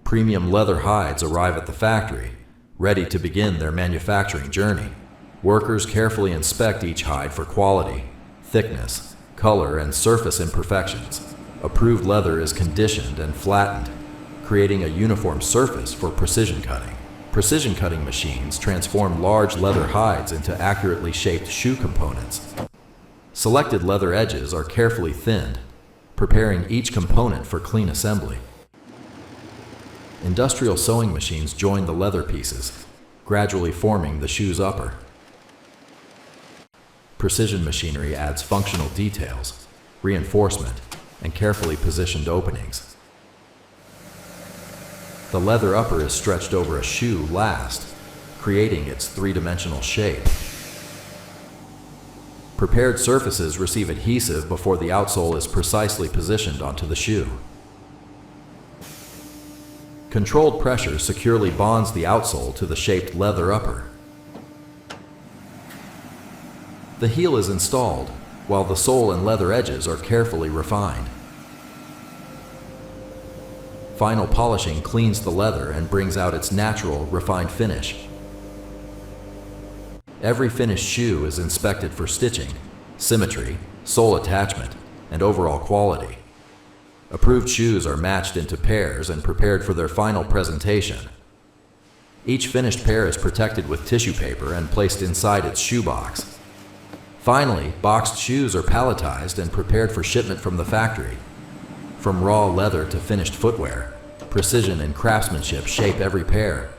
Premium leather hides arrive at the factory, ready to begin their manufacturing journey. Workers carefully inspect each hide for quality, thickness, color, and surface imperfections. Approved leather is conditioned and flattened, creating a uniform surface for precision cutting. Precision cutting machines transform large leather hides into accurately shaped shoe components. Selected leather edges are carefully thinned, preparing each component for clean assembly. Industrial sewing machines join the leather pieces, gradually forming the shoe's upper. Precision machinery adds functional details, reinforcement, and carefully positioned openings. The leather upper is stretched over a shoe last, creating its three-dimensional shape. Prepared surfaces receive adhesive before the outsole is precisely positioned onto the shoe. Controlled pressure securely bonds the outsole to the shaped leather upper. The heel is installed, while the sole and leather edges are carefully refined. Final polishing cleans the leather and brings out its natural, refined finish. Every finished shoe is inspected for stitching, symmetry, sole attachment, and overall quality. Approved shoes are matched into pairs and prepared for their final presentation. Each finished pair is protected with tissue paper and placed inside its shoebox. Finally, boxed shoes are palletized and prepared for shipment from the factory. From raw leather to finished footwear, precision and craftsmanship shape every pair.